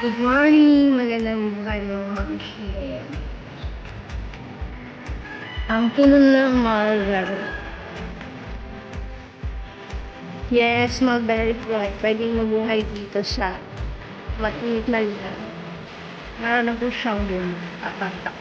Good morning! Magandang buhay mga kapatid. Ang puno ng Mulberry. Yes, Mulberry plant. Pwedeng mabuhay dito sa mainit na lugar. Meron na po siyang bunga at batak.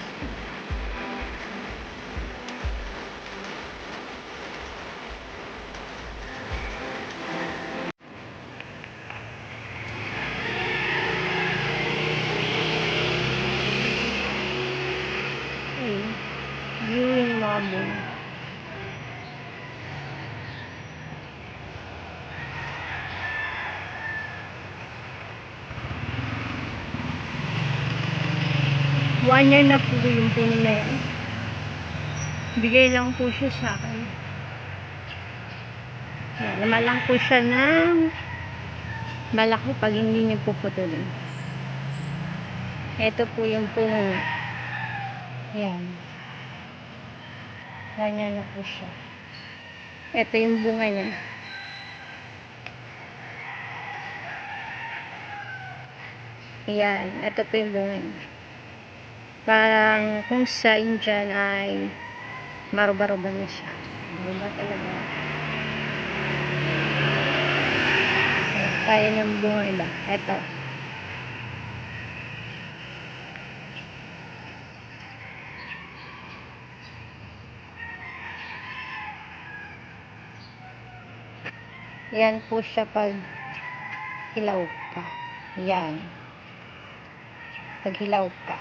Yun yung mga bunga. One year na po yung puno na yan. Bigay lang po siya sa akin. Naman lang po siya ng malaki pag hindi niyo puputulin. Ito po yung puno. Yan. Ganyan na po siya. Ito yung bunga niya. Yan. Ito po yung bunga niya. Parang kung sa Indian ay maruba-ruba na siya. Maruba talaga. Kaya ng bunga iba. Ito. Yan po siya pag hilaw pa. Yan. Pag hilaw pa.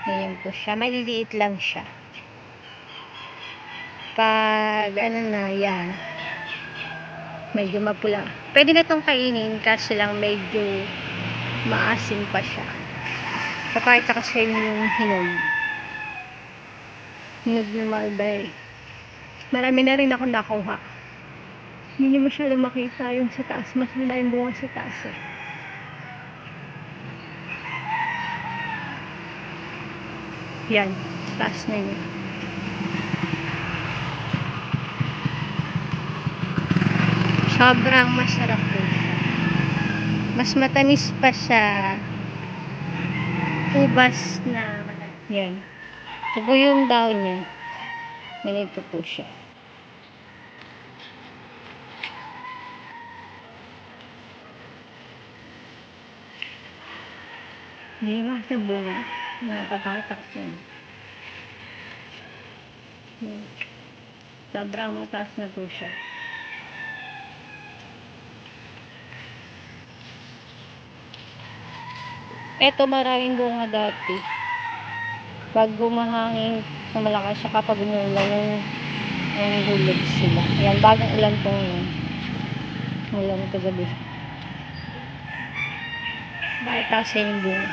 Yan po siya. Maliliit lang siya. Pag ano na, yan. Medyo mapula. Pwede na itong kainin kasi lang medyo maasim pa siya. Papakita kasi yung hinog. Hinog ng mulberry. Marami na rin ako nakuha. Hindi masyadong makita yung sa taas. Mas wala yung bunga sa taas eh. Yan. Taas na yun. Sobrang masarap po siya. Mas matamis pa siya. Ubas na. Yan. Ito po yung daon niya. Ganito po siya. Hindi nga sa bunga. Nakakatak yun. Sobrang mataas na po siya. Ito maraming bunga dati. Pag gumahangin na malakas siya kapag umulan yung hulog sila. Yan, bagong ulan po yun. Ulan kagabi. Bakit kasi yung bunga?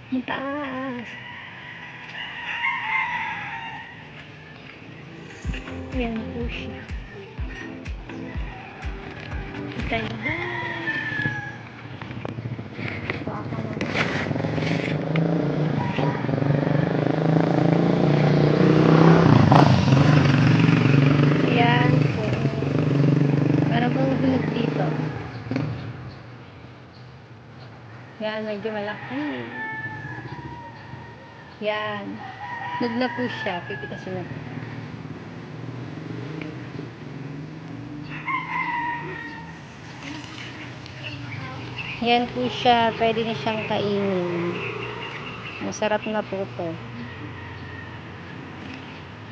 Mataas. Yan po siya. Kita nyo ba? Yan po. Parang pong hulog dito. Yan, medyo malaki. Yan. Hulog na po siya. Pipitasin na po. Yan po siya. Pwede na siyang kainin. Masarap na po ito.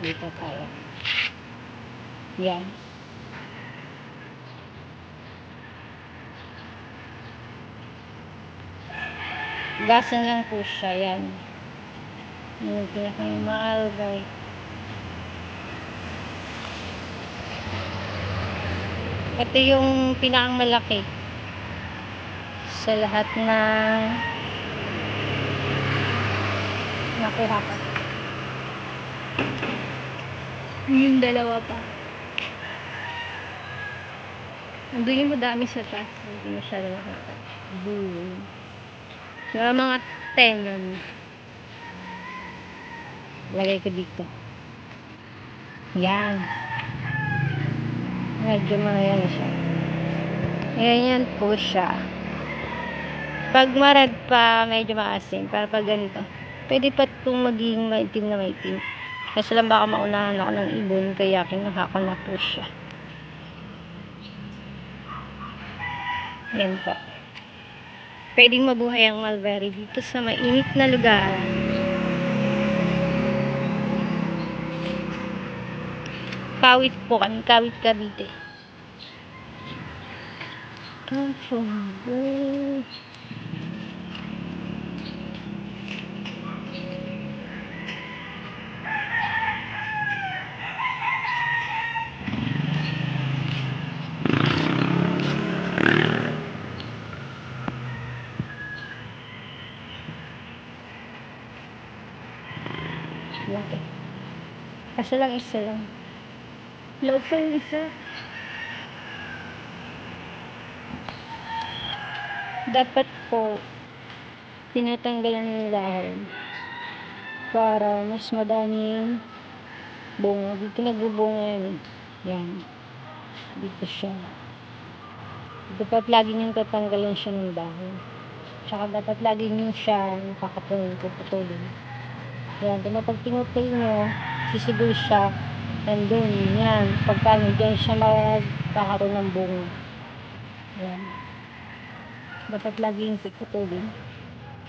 Dito tayo. Yan. Gasan lang po siya. Yan. Yung pinaka-maalgay. Ito yung pinakang malaki sa lahat ng nakuha ko. Yung dalawa pa. Andun yung madami sa taas. Hindi masyado nakita. Boom. Mga 10 nun. Lagay ko dito. Yan. Medyo mga yan siya. Ganyan po siya. Pag marad pa, medyo maasim. Para pag ganito, pwede pa itong maging maitim na maitim. Kasi lang baka maunahan ako ng ibon, kaya kinuha ko na po siya. Yan po. Pwedeng mabuhay ang mulberry dito sa mainit na lugar. Kawit po kami, Kawit Cavite. Laki. Kasi lang isa lang. Local isa. Dapat po tinatanggalan ng dahon para mas madaming bunga. Dito nagbubunga yan. Yan. Dito siya. Dapat lagi niyong tatanggalan siya ng dahon. Tsaka dapat lagi niyo siya puputulin. Yan. Kaya pag tinutay nyo, sisiguro siya nandun. Yan. Pagkano dyan siya magkakaroon ng bunga. Yan. Dapat lagi yung puputulin.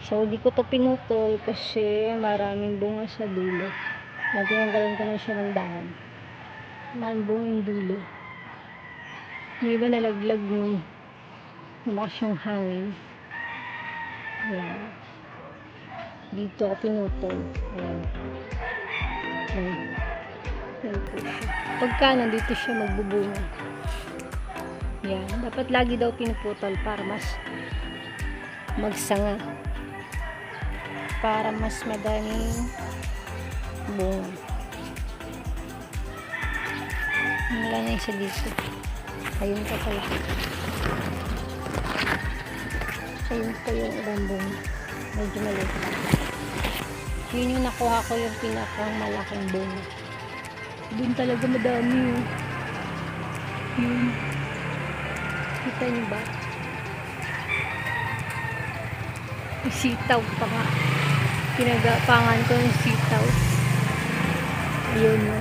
So, di ko to pinutol kasi maraming bunga sa dulo. Tinanggalan ko na siya ng dahon. Maraming bunga yung dulo. Yung iba nalaglag mo. Lumakas yung hangin. Ayan. Dito ako pinutol. Ayan. Ayan. Ayan po siya. Pagka nandito siya magbubunga. Ayan. Dapat lagi daw pinuputol para mas magsanga. Para mas madaling bunga. Wala na isa dito. Ayun pa pala. Ayun pa yung ibang bunga. Medyo maliit lang. Yun yung nakuha ko yung pinakang malaking bunga. Doon talaga madami yun. Yun. Kita niyo ba? May sitaw pa nga. Pinagapangan ko yung sitaw. Ayun o.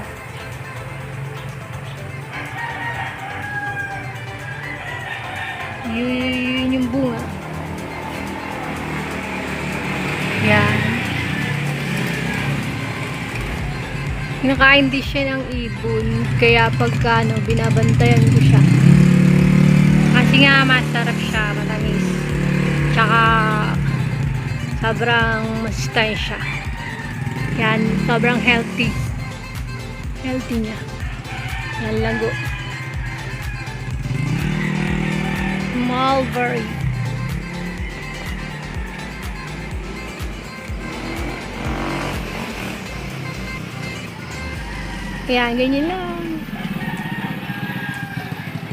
Yun yung bunga. Yan. Nakain din siya ng ibon. Kaya pagka binabantayan ko siya. Kasi nga masarap siya, matamis. Tsaka sobrang masustansya. Yan, sobrang healthy. Healthy niya. Yan, lago. Mulberry. Yan, ganyan lang.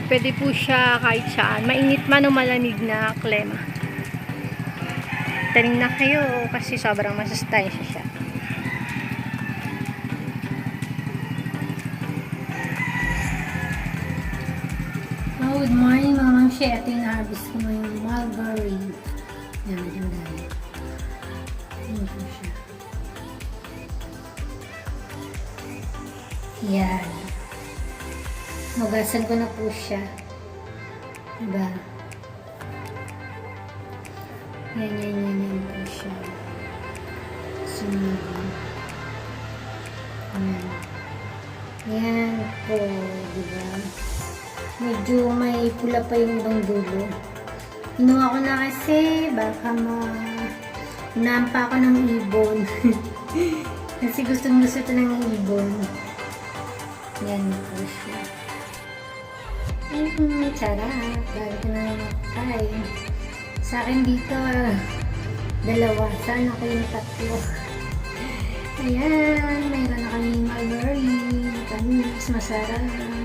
Pwede po siya kahit saan. Mainit man o malamig na klema. Tanim na kayo kasi sobrang masustansya siya. Oh, good morning mga mamshi. Ito yung harvest ko ngayong mulberry. Yan, medyo dami. Yan po siya. Yan. Hugasan ko na po siya. Diba? Yan po siya. Sunod. Yan po, diba? Medyo may pula pa yung ibang dulo. Inuha ko na kasi baka nampa ako ng ibon. Kasi gustong gusto ito ng ibon. Yan po siya. Sarap. Dahil ko na nakakain. Sa akin dito, dalawa. Sana ako yung tatlo. Ayan, mayroon na kaming mulberry. Tamis, masarap.